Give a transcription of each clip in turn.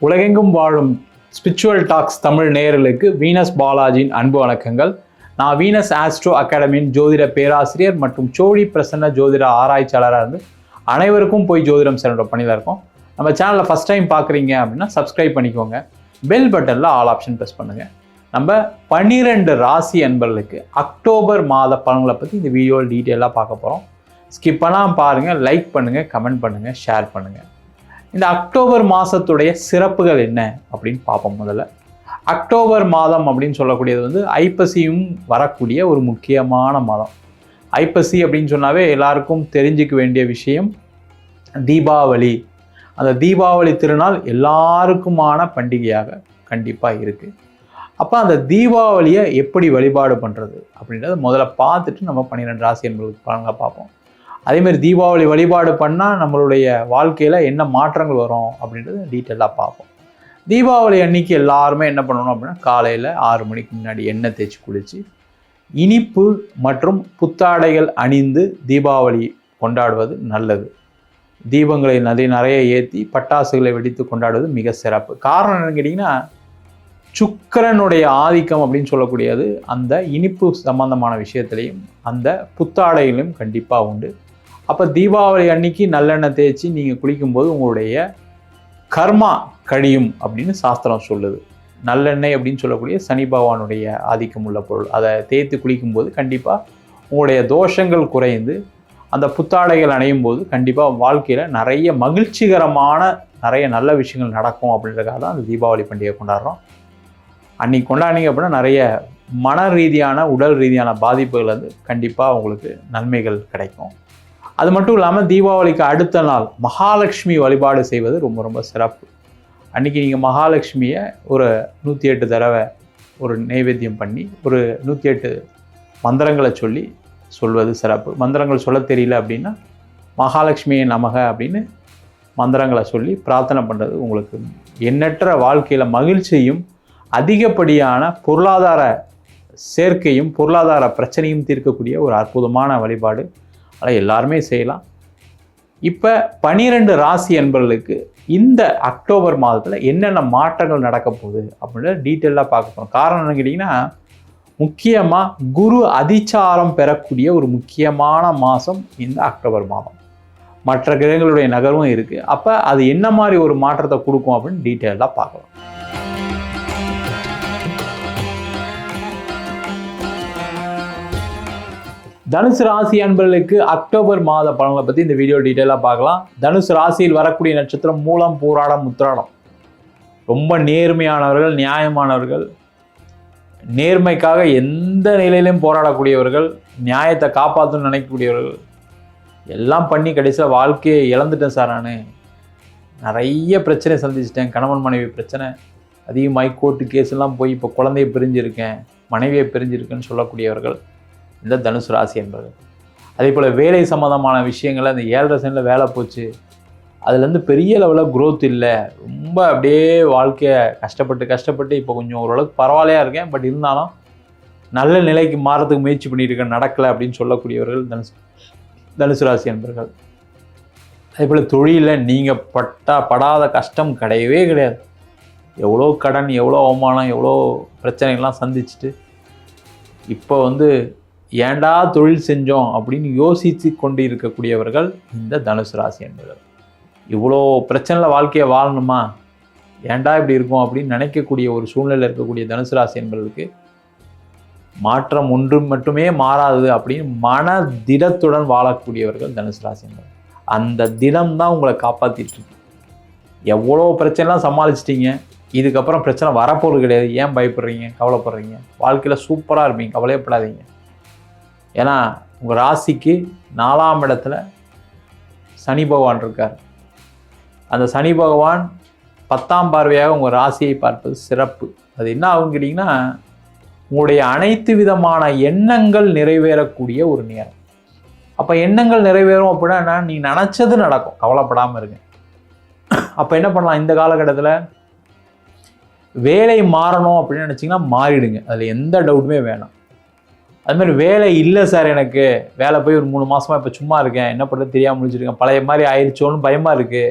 உலகெங்கும் வாழும் spiritual tax Tamil நேயர்களுக்கு வீனஸ் பாலாஜியின் அன்பு வணக்கங்கள். நான் வீனஸ் ஆஸ்ட்ரோ அகாடமியின் ஜோதிட பேராசிரியர் மற்றும் சோழி பிரசன்ன ஜோதிட ஆராய்ச்சியாளராக இருந்து அனைவருக்கும் போய் ஜோதிடம் சென்ற பணியில் இருக்கோம். நம்ம சேனலில் ஃபஸ்ட் டைம் பார்க்குறீங்க அப்படின்னா சப்ஸ்கிரைப் பண்ணிக்கோங்க. பெல் பட்டனில் ஆல் ஆப்ஷன் ப்ரெஸ் பண்ணுங்கள். நம்ம 12 ராசி அன்பர்களுக்கு அக்டோபர் மாத பலன்களை பற்றி இந்த வீடியோவில் டீட்டெயிலாக பார்க்க போகிறோம். ஸ்கிப் பண்ணாமல் பாருங்கள், லைக் பண்ணுங்கள், கமெண்ட் பண்ணுங்கள், ஷேர் பண்ணுங்கள். இந்த அக்டோபர் மாதத்துடைய சிறப்புகள் என்ன அப்படின்னு பார்ப்போம். முதல்ல அக்டோபர் மாதம் அப்படின்னு சொல்லக்கூடியது வந்து ஐப்பசியும் வரக்கூடிய ஒரு முக்கியமான மாதம். ஐப்பசி அப்படின்னு சொன்னாவே எல்லாருக்கும் தெரிஞ்சிக்க வேண்டிய விஷயம் தீபாவளி. அந்த தீபாவளி திருநாள் எல்லாருக்குமான பண்டிகையாக கண்டிப்பாக இருக்குது. அப்போ அந்த தீபாவளியை எப்படி வழிபாடு பண்ணுறது அப்படின்றத முதல்ல பார்த்துட்டு நம்ம 12 ராசி என்பதுக்கு பலன்களை பார்ப்போம். அதேமாதிரி தீபாவளி வழிபாடு பண்ணால் நம்மளுடைய வாழ்க்கையில் என்ன மாற்றங்கள் வரும் அப்படின்றத டீட்டெயிலாக பார்ப்போம். தீபாவளி அன்னைக்கு எல்லாருமே என்ன பண்ணணும் அப்படின்னா காலையில் 6 மணிக்கு முன்னாடி எண்ணெய் தேய்ச்சி குளித்து இனிப்பு மற்றும் புத்தாடைகள் அணிந்து தீபாவளி கொண்டாடுவது நல்லது. தீபங்களை நிறைய ஏற்றி பட்டாசுகளை வெடித்து கொண்டாடுவது மிக சிறப்பு. காரணம் என்னன்னு கேட்டிங்கன்னா, சுக்கிரனுடைய ஆதிக்கம் அப்படின்னு சொல்லக்கூடியது அந்த இனிப்பு சம்பந்தமான விஷயத்துலையும் அந்த புத்தாடைகளையும் கண்டிப்பாக உண்டு. அப்போ தீபாவளி அன்னைக்கு நல்லெண்ணெய் தேய்ச்சி நீங்கள் குளிக்கும்போது உங்களுடைய கர்மா கழியும் அப்படின்னு சாஸ்திரம் சொல்லுது. நல்லெண்ணெய் அப்படின்னு சொல்லக்கூடிய சனி பகவானுடைய ஆதிக்கம் உள்ள பொருள். அதை தேய்த்து குளிக்கும்போது கண்டிப்பாக உங்களுடைய தோஷங்கள் குறைந்து அந்த புத்தாடைகள் அணையும் போது கண்டிப்பாக வாழ்க்கையில் நிறைய மகிழ்ச்சிகரமான நிறைய நல்ல விஷயங்கள் நடக்கும் அப்படின்றதுக்காக தான் அந்த தீபாவளி பண்டிகை கொண்டாடுறோம். அன்றைக்கி கொண்டாடினீங்க அப்படின்னா நிறைய மன ரீதியான உடல் ரீதியான பாதிப்புகள் வந்து கண்டிப்பாக உங்களுக்கு நன்மைகள் கிடைக்கும். அது மட்டும் இல்லாமல் தீபாவளிக்கு அடுத்த நாள் மகாலட்சுமி வழிபாடு செய்வது ரொம்ப ரொம்ப சிறப்பு. அன்றைக்கி நீங்கள் மகாலட்சுமியை ஒரு 108 தடவை ஒரு நைவேத்தியம் பண்ணி ஒரு 108 மந்திரங்களை சொல்வது சிறப்பு. மந்திரங்கள் சொல்ல தெரியல அப்படின்னா மகாலட்சுமியை நமக அப்படின்னு மந்திரங்களை சொல்லி பிரார்த்தனை பண்ணுறது உங்களுக்கு எண்ணற்ற வாழ்க்கையில் மகிழ்ச்சியும் அதிகப்படியான பொருளாதார சேர்க்கையும் பொருளாதார பிரச்சனையும் தீர்க்கக்கூடிய ஒரு அற்புதமான வழிபாடு. அதை எல்லாருமே செய்யலாம். இப்போ 12 ராசி என்பவர்களுக்கு இந்த அக்டோபர் மாதத்தில் என்னென்ன மாற்றங்கள் நடக்க போகுது அப்படின்ற டீட்டெயிலாக பார்க்க போகிறோம். காரணம் என்ன கேட்டிங்கன்னா, முக்கியமாக குரு அதிச்சாரம் பெறக்கூடிய ஒரு முக்கியமான மாதம் இந்த அக்டோபர் மாதம். மற்ற கிரகங்களுடைய நகர்வும் இருக்குது. அப்போ அது என்ன மாதிரி ஒரு மாற்றத்தை கொடுக்கும் அப்படின்னு டீட்டெயிலாக பார்க்கலாம். தனுசு ராசி அன்பர்களுக்கு அக்டோபர் மாத பலன்களை பற்றி இந்த வீடியோ டீட்டெயிலாக பார்க்கலாம். தனுசு ராசியில் வரக்கூடிய நட்சத்திரம் மூலம், பூராடம், உத்திராடம். ரொம்ப நேர்மையானவர்கள், நியாயமானவர்கள், நேர்மைக்காக எந்த நிலையிலையும் போராடக்கூடியவர்கள், நியாயத்தை காப்பாற்றணும்னு நினைக்கக்கூடியவர்கள். எல்லாம் பண்ணி கடைசியில் வாழ்க்கையை இழந்துட்டேன் சார், நான் நிறைய பிரச்சனை சந்திச்சிட்டேன், கணவன் மனைவி பிரச்சனை அதிகமாகி கோர்ட்டு கேஸ்லாம் போய் இப்போ குழந்தைய பிரிஞ்சிருக்கேன், மனைவியை பிரிஞ்சிருக்கேன்னு சொல்லக்கூடியவர்கள் இந்த தனுசு ராசி என்பது. அதே போல் வேலை சம்மந்தமான விஷயங்கள் அந்த 7.5 சனியில் வேலை போச்சு, அதுலேருந்து பெரிய லெவலில் க்ரோத் இல்லை, ரொம்ப அப்படியே வாழ்க்கையை கஷ்டப்பட்டு இப்போ கொஞ்சம் ஓரளவுக்கு பரவாயில்லையாக இருக்கேன், பட் இருந்தாலும் நல்ல நிலைக்கு மாறதுக்கு முயற்சி பண்ணிட்டு இருக்கேன், நடக்கலை அப்படின்னு சொல்லக்கூடியவர்கள் தனுசு ராசி என்பர்கள். அதே போல் தொழிலில் நீங்கள் படாத கஷ்டம் கிடையவே கிடையாது. எவ்வளோ கடன், எவ்வளோ அவமானம், எவ்வளோ பிரச்சனைகள்லாம் சந்திச்சுட்டு இப்போ ஏண்டா தொழில் செஞ்சோம் அப்படின்னு யோசித்து கொண்டு இருக்கக்கூடியவர்கள் இந்த தனுசு ராசி என்பவர்கள். இவ்வளோ பிரச்சனையில் வாழ்க்கையை வாழணுமா, ஏண்டா இப்படி இருக்கும் அப்படின்னு நினைக்கக்கூடிய ஒரு சூழ்நிலை இருக்கக்கூடிய தனுசு ராசி என்பவர்களுக்கு மாற்றம் ஒன்று மட்டுமே மாறாது அப்படின்னு மன திடத்துடன் வாழக்கூடியவர்கள் தனுசு ராசி என்பவர்கள். அந்த திடம் தான் உங்களை காப்பாற்றிட்டு இருக்கு. எவ்வளோ பிரச்சனைலாம் சமாளிச்சிட்டிங்க, இதுக்கப்புறம் பிரச்சனை வரப்போகிறது கிடையாது. ஏன் பயப்படுறீங்க, கவலைப்படுறீங்க? வாழ்க்கையில் சூப்பராக இருப்பீங்க, கவலையப்படாதீங்க. ஏன்னா உங்கள் ராசிக்கு 4ஆம் இடத்துல சனி பகவான் இருக்கார். அந்த சனி பகவான் 10ஆம் பார்வையாக உங்கள் ராசியை பார்ப்பது சிறப்பு. அது என்ன ஆகும் கேட்டிங்கன்னா, உங்களுடைய அனைத்து விதமான எண்ணங்கள் நிறைவேறக்கூடிய ஒரு நேரம். அப்போ எண்ணங்கள் நிறைவேறும் அப்படின்னா நீங்கள் நினச்சது நடக்கும், கவலைப்படாமல் இருங்க. அப்போ என்ன பண்ணலாம், இந்த காலகட்டத்தில் வேலை மாறணும் அப்படின்னு நினச்சிங்கன்னா மாறிடுங்க, அதில் எந்த டவுட்டுமே வேணாம். அதுமாதிரி வேலை இல்லை சார், எனக்கு வேலை போய் ஒரு 3 மாதமாக இப்போ சும்மா இருக்கேன், என்ன பண்ணுறது தெரியாமல் முடிச்சிருக்கேன், பழைய மாதிரி ஆயிடுச்சோன்னு பயமாக இருக்குது,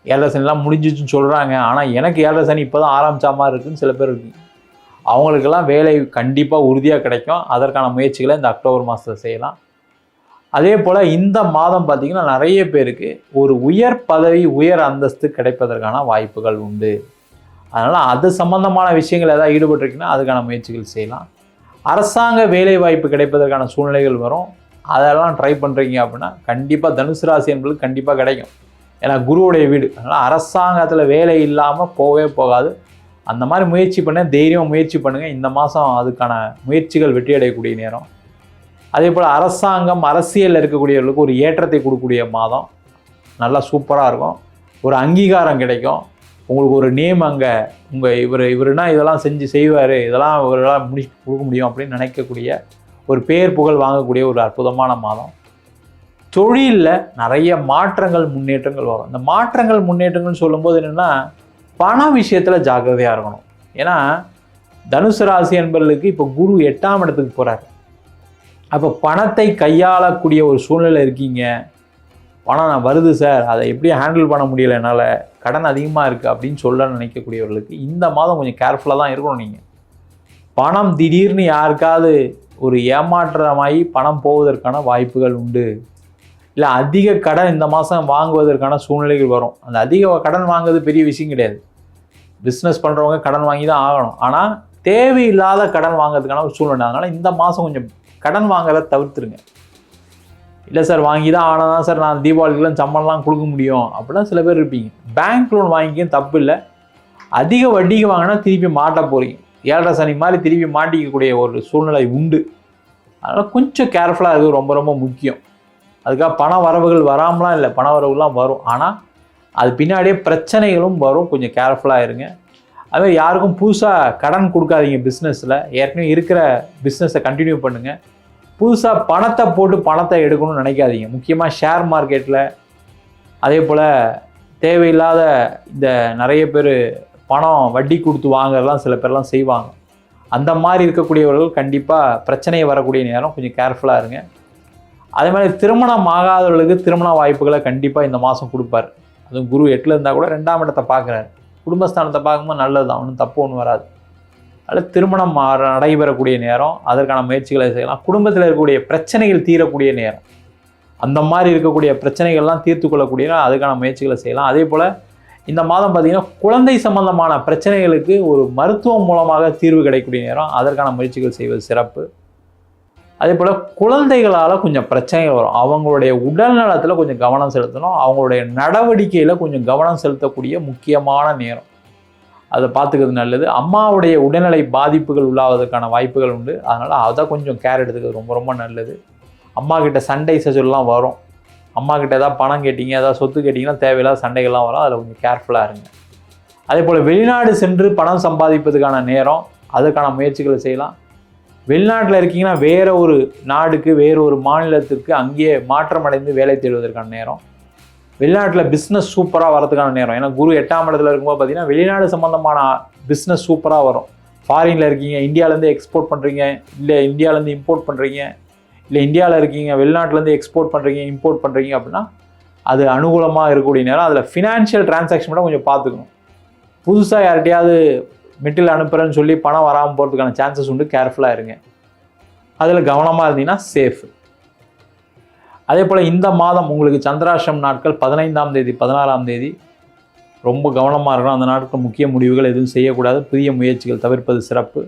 ஏழரை சனிலாம் முடிஞ்சிச்சுன்னு சொல்கிறாங்க. ஆனால் எனக்கு ஏழரை சனி இப்போ தான் ஆரம்பித்த மாதிரி இருக்குதுன்னு சில பேர் இருக்கு. அவங்களுக்கெல்லாம் வேலை கண்டிப்பாக உறுதியாக கிடைக்கும். அதற்கான முயற்சிகளை இந்த அக்டோபர் மாதத்தில் செய்யலாம். அதே போல் இந்த மாதம் பார்த்திங்கன்னா நிறைய பேருக்கு ஒரு உயர் பதவி உயர் அந்தஸ்து கிடைப்பதற்கான வாய்ப்புகள் உண்டு. அதனால் அது சம்மந்தமான விஷயங்கள் ஏதாவது ஈடுபட்டிருக்குன்னா அதுக்கான முயற்சிகள் செய்யலாம். அரசாங்க வேலை வாய்ப்பு கிடைப்பதற்கான சூழ்நிலைகள் வரும். அதெல்லாம் ட்ரை பண்ணுறீங்க அப்படின்னா கண்டிப்பாக தனுசு ராசி என்பது கண்டிப்பாக கிடைக்கும். ஏன்னா குருவுடைய வீடு. அதனால் அரசாங்கத்தில் வேலை இல்லாமல் போகவே போகாது. அந்த மாதிரி முயற்சி பண்ண தைரியமாக முயற்சி பண்ணுங்கள். இந்த மாதம் அதுக்கான முயற்சிகள் வெற்றி அடையக்கூடிய நேரம். அதே போல் அரசாங்கம் அரசியலில் இருக்கக்கூடியவர்களுக்கு ஒரு ஏற்றத்தை கொடுக்கக்கூடிய மாதம். நல்லா சூப்பராக இருக்கும். ஒரு அங்கீகாரம் கிடைக்கும். உங்களுக்கு ஒரு நேம் அங்கே இவருனா இதெல்லாம் செய்வார், இதெல்லாம் இவரெல்லாம் கொடுக்க முடியும் அப்படின்னு நினைக்கக்கூடிய ஒரு பேர் புகழ் வாங்கக்கூடிய ஒரு அற்புதமான மாதம். தொழிலில் நிறைய மாற்றங்கள் முன்னேற்றங்கள் வரும். இந்த மாற்றங்கள் முன்னேற்றங்கள்னு சொல்லும்போது என்னென்னா பண விஷயத்தில் ஜாக்கிரதையாக இருக்கணும். ஏன்னா தனுசு ராசி என்பவர்களுக்கு இப்போ குரு 8ஆம் இடத்துக்கு போகிறார். அப்போ பணத்தை கையாளக்கூடிய ஒரு சூழ்நிலை இருக்கீங்க. பணம் நான் வருது சார், அதை எப்படி ஹேண்டில் பண்ண முடியலை, என்னால் கடன் அதிகமாக இருக்குது அப்படின்னு சொல்ல நினைக்கக்கூடியவர்களுக்கு இந்த மாதம் கொஞ்சம் கேர்ஃபுல்லாக தான் இருக்கணும். நீங்கள் பணம் திடீர்னு யாருக்காவது ஒரு ஏமாற்றமாகி பணம் போவதற்கான வாய்ப்புகள் உண்டு. இல்லை அதிக கடன் இந்த மாதம் வாங்குவதற்கான சூழ்நிலைகள் வரும். அந்த அதிக கடன் வாங்குறது பெரிய விஷயம் கிடையாது. பிஸ்னஸ் பண்ணுறவங்க கடன் வாங்கி தான் ஆகணும். ஆனால் தேவையில்லாத கடன் வாங்கிறதுக்கான ஒரு சூழ்நிலை. அதனால் இந்த மாதம் கொஞ்சம் கடன் வாங்குறத தவிர்த்துருங்க. இல்லை சார் வாங்கி தான் ஆனால் தான் சார் நான் தீபாவளிக்கெலாம் சம்பளம்லாம் கொடுக்க முடியும் அப்படின்னா சில பேர் இருப்பீங்க. பேங்க் லோன் வாங்கிக்கும் தப்பு இல்லை. அதிக வட்டிக்கு வாங்கினா திருப்பி மாட்ட போகிறீங்க. ஏழரை சனி மாதிரி திருப்பி மாட்டிக்கக்கூடிய ஒரு சூழ்நிலை உண்டு. அதனால் கொஞ்சம் கேர்ஃபுல்லாக இருக்குது, ரொம்ப ரொம்ப முக்கியம். அதுக்காக பண வரவுகள் வராமலாம் இல்லை, பண வரவுலாம் வரும். ஆனால் அது பின்னாடியே பிரச்சனைகளும் வரும். கொஞ்சம் கேர்ஃபுல்லாக இருங்க. அதுமாதிரி யாருக்கும் புதுசாக கடன் கொடுக்காதீங்க. பிஸ்னஸில் ஏற்கனவே இருக்கிற பிஸ்னஸை கண்டினியூ பண்ணுங்கள். புதுசாக பணத்தை போட்டு பணத்தை எடுக்கணும்னு நினைக்காதீங்க. முக்கியமாக ஷேர் மார்க்கெட்டில் அதே போல் தேவையில்லாத இந்த நிறைய பேர் பணம் வட்டி கொடுத்து வாங்குறதெல்லாம் சில பேர்லாம் செய்வாங்க. அந்த மாதிரி இருக்கக்கூடியவர்கள் கண்டிப்பாக பிரச்சனை வரக்கூடிய நேரம். கொஞ்சம் கேர்ஃபுல்லாக இருங்க. அதே மாதிரி திருமணம் ஆகாதவர்களுக்கு திருமண வாய்ப்புகளை கண்டிப்பாக இந்த மாதம் கொடுப்பார். அதுவும் குரு 8ல் இருந்தால் கூட 2ஆம் இடத்தை பார்க்குறாரு. குடும்பஸ்தானத்தை பார்க்கும்போது நல்லது தான், ஒன்றும் தப்பு ஒன்றும் வராது. அதில் திருமணம் நடைபெறக்கூடிய நேரம். அதற்கான முயற்சிகளை செய்யலாம். குடும்பத்தில் இருக்கக்கூடிய பிரச்சனைகள் தீரக்கூடிய நேரம். அந்த மாதிரி இருக்கக்கூடிய பிரச்சனைகள்லாம் தீர்த்து கொள்ளக்கூடிய அதுக்கான முயற்சிகளை செய்யலாம். அதே போல் இந்த மாதம் பார்த்திங்கன்னா குழந்தை சம்பந்தமான பிரச்சனைகளுக்கு ஒரு மருத்துவம் மூலமாக தீர்வு கிடைக்கக்கூடிய நேரம். அதற்கான முயற்சிகள் செய்வது சிறப்பு. அதே போல் குழந்தைகளால் கொஞ்சம் பிரச்சனைகள் வரும். அவங்களுடைய உடல் நலத்தில் கொஞ்சம் கவனம் செலுத்தணும். அவங்களுடைய நடவடிக்கையில் கொஞ்சம் கவனம் செலுத்தக்கூடிய முக்கியமான நேரம். அதை பார்த்துக்கிறது நல்லது. அம்மாவுடைய உடல்நிலை பாதிப்புகள் உள்ளாவதற்கான வாய்ப்புகள் உண்டு. அதனால் அதை கொஞ்சம் கேர் எடுத்துக்கிறது ரொம்ப ரொம்ப நல்லது. அம்மா கிட்ட சண்டை சச்சரவுலாம் வரும். அம்மா கிட்ட ஏதாவது பணம் கேட்டிங்க, ஏதாவது சொத்து கேட்டிங்கன்னா தேவையில்லாத சண்டைகள்லாம் வரும். அதில் கொஞ்சம் கேர்ஃபுல்லாக இருங்க. அதே போல் வெளிநாடு சென்று பணம் சம்பாதிப்பதுக்கான நேரம். அதுக்கான முயற்சிகளை செய்யலாம். வெளிநாட்டில் இருக்கீங்கன்னா வேறு ஒரு நாடுக்கு வேறு ஒரு மாநிலத்திற்கு அங்கேயே மாற்றம் அடைந்து வேலை தேடுவதற்கான நேரம். வெளிநாட்டில் பிஸ்னஸ் சூப்பராக வரதுக்கான நேரம். ஏன்னா குரு 8ஆம் இடத்துல இருக்கும்போது பார்த்தீங்கன்னா வெளிநாடு சம்மந்தமான பிஸ்னஸ் சூப்பராக வரும். ஃபாரினில் இருக்கீங்க, இந்தியாவிலேருந்து எக்ஸ்போர்ட் பண்ணுறீங்க, இல்லை இந்தியாவிலேருந்து இம்போர்ட் பண்ணுறீங்க, இல்லை இந்தியாவில் இருக்கீங்க வெளிநாட்டிலேருந்து எக்ஸ்போர்ட் பண்ணுறீங்க இம்போர்ட் பண்ணுறீங்க அப்படின்னா அது அனுகூலமாக இருக்கக்கூடிய நேரம். அதில் ஃபினான்ஷியல் டிரான்சாக்ஷன் மட்டும் கொஞ்சம் பார்த்துக்கணும். புதுசாக யார்கிட்டையாவது மெட்டில் அனுப்புகிறேன்னு சொல்லி பணம் வராமல் போகிறதுக்கான சான்சஸ் உண்டு. கேர்ஃபுல்லாக இருங்க. அதில் கவனமாக இருந்தீங்கன்னா சேஃபு. அதே போல் இந்த மாதம் உங்களுக்கு சந்திராஷ்டம் நாட்கள் 15ஆம் தேதி 16ஆம் தேதி ரொம்ப கவனமாக இருக்கணும். அந்த நாட்கள் முக்கிய முடிவுகள் எதுவும் செய்யக்கூடாது. புதிய முயற்சிகள் தவிர்ப்பது சிறப்பு.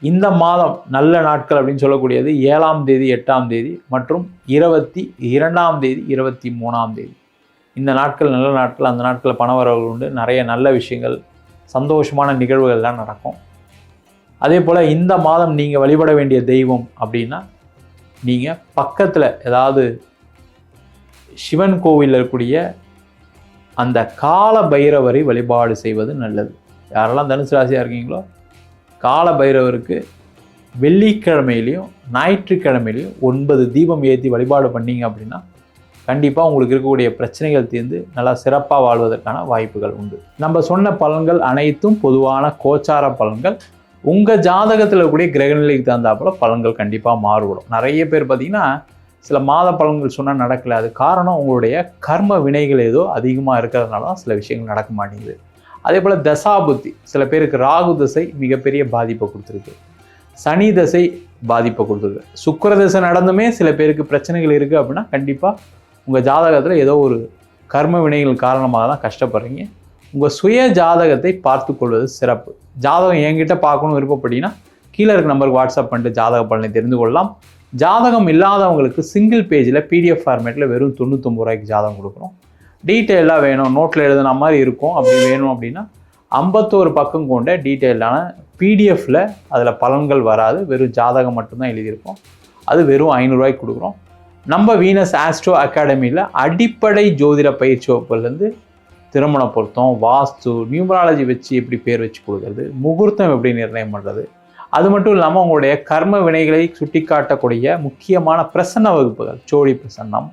இந்த மாதம் நல்ல நாட்கள் அப்படின்னு சொல்லக்கூடியது 7ஆம் தேதி 8ஆம் தேதி மற்றும் 22ஆம் தேதி 23ஆம் தேதி. இந்த நாட்கள் நல்ல நாட்கள். அந்த நாட்களில் பண வரவுகள் உண்டு. நிறைய நல்ல விஷயங்கள் சந்தோஷமான நிகழ்வுகள்லாம் நடக்கும். அதே போல் இந்த மாதம் நீங்கள் வழிபட வேண்டிய தெய்வம் அப்படின்னா நீங்கள் பக்கத்தில் ஏதாவது சிவன் கோவிலில் இருக்கக்கூடிய அந்த கால பைரவரை வழிபாடு செய்வது நல்லது. யாரெல்லாம் தனுசு ராசியாக இருக்கீங்களோ கால பைரவருக்கு வெள்ளிக்கிழமையிலையும் ஞாயிற்றுக்கிழமையிலையும் 9 தீபம் ஏற்றி வழிபாடு பண்ணிங்க அப்படின்னா கண்டிப்பாக உங்களுக்கு இருக்கக்கூடிய பிரச்சனைகள் தீர்ந்து நல்லா சிறப்பாக வாழ்வதற்கான வாய்ப்புகள் உண்டு. நம்ம சொன்ன பலன்கள் அனைத்தும் பொதுவான கோச்சார பலன்கள். உங்கள் ஜாதகத்தில் இருக்கக்கூடிய கிரகநிலைக்கு தகுந்தாப்புல பலன்கள் கண்டிப்பாக மாறுபடும். நிறைய பேர் பார்த்திங்கன்னா சில மாத பலன்கள் சொன்னால் நடக்கல. அது காரணம் உங்களுடைய கர்ம வினைகள் ஏதோ அதிகமாக இருக்கிறதுனால தான் சில விஷயங்கள் நடக்க மாட்டேங்குது. அதே போல் தசாபுத்தி, சில பேருக்கு ராகு தசை மிகப்பெரிய பாதிப்பை கொடுத்துருக்கு, சனி தசை பாதிப்பை கொடுத்துருக்கு, சுக்கிர தசை நடந்துமே சில பேருக்கு பிரச்சனைகள் இருக்குது அப்படின்னா கண்டிப்பாக உங்கள் ஜாதகத்தில் ஏதோ ஒரு கர்ம வினைகள் காரணமாக தான் கஷ்டப்படுறீங்க. உங்கள் சுய ஜாதகத்தை பார்த்து கொள்வது சிறப்பு. ஜாதகம் என்கிட்ட பார்க்கணும் விருப்பப்பட்டீங்கன்னா கீழே இருக்க நம்பருக்கு வாட்ஸ்அப் பண்ணிட்டு ஜாதக பலனை தெரிந்து கொள்ளலாம். ஜாதகம் இல்லாதவங்களுக்கு சிங்கிள் பேஜில் பிடிஎஃப் ஃபார்மேட்டில் வெறும் 99 ரூபாய்க்கு ஜாதகம் கொடுக்குறோம். டீட்டெயிலாக வேணும், நோட்டில் எழுதுன மாதிரி இருக்கும், அப்படி வேணும் அப்படின்னா 51 பக்கம் கொண்ட டீட்டெயிலான பிடிஎஃப்பில் அதில் பலன்கள் வராது, வெறும் ஜாதகம் மட்டும்தான் எழுதியிருக்கோம். அது வெறும் 500 ரூபாய்க்கு கொடுக்குறோம். நம்ம வீனஸ் ஆஸ்ட்ரோ அகாடமியில் அடிப்படை ஜோதிட பயிற்சி வகுப்புலேருந்து திருமண பொருத்தம், வாஸ்து, நியூமராலஜி வச்சு எப்படி பேர் வச்சு கொடுக்குறது, முகூர்த்தம் எப்படி நிர்ணயம் பண்ணுறது, அது மட்டும் இல்லாமல் உங்களுடைய கர்ம வினைகளை சுட்டி காட்டக்கூடிய முக்கியமான பிரசன்ன வகுப்புகள், சோழி பிரசன்னம்,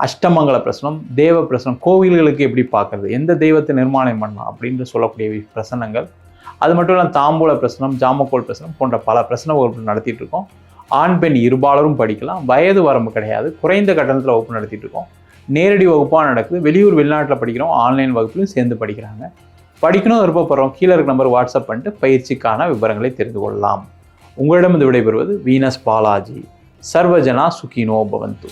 அஷ்டமங்கல பிரசனம், தேவ பிரசனம், கோவில்களுக்கு எப்படி பார்க்கறது, எந்த தெய்வத்தை நிர்மாணம் பண்ணலாம் அப்படின்னு சொல்லக்கூடிய பிரசனங்கள், அது மட்டும் இல்லாமல் தாம்பூல பிரசனம், ஜாமக்கோல் பிரசனம் போன்ற பல பிரசன வகுப்புகள் நடத்திட்டு இருக்கோம். ஆண் பெண் இருபாலரும் படிக்கலாம், வயது வரம்பு கிடையாது, குறைந்த கட்டணத்தில் வகுப்பு நடத்திட்டு இருக்கோம். நேரடி வகுப்பாக நடக்குது, வெளியூர் வெளிநாட்டில் படிக்கிறோம், ஆன்லைன் வகுப்புலையும் சேர்ந்து படிக்கிறாங்க. படிக்கணும் விருப்பப்படுறோம், கீழே இருக்க நம்பர் வாட்ஸ்அப் பண்ணிட்டு பயிற்சிக்கான விவரங்களை தெரிந்து கொள்ளலாம். உங்களிடம் இது விடைபெறுவது வீனஸ் பாலாஜி. சர்வஜனா சுகினோ பவந்து.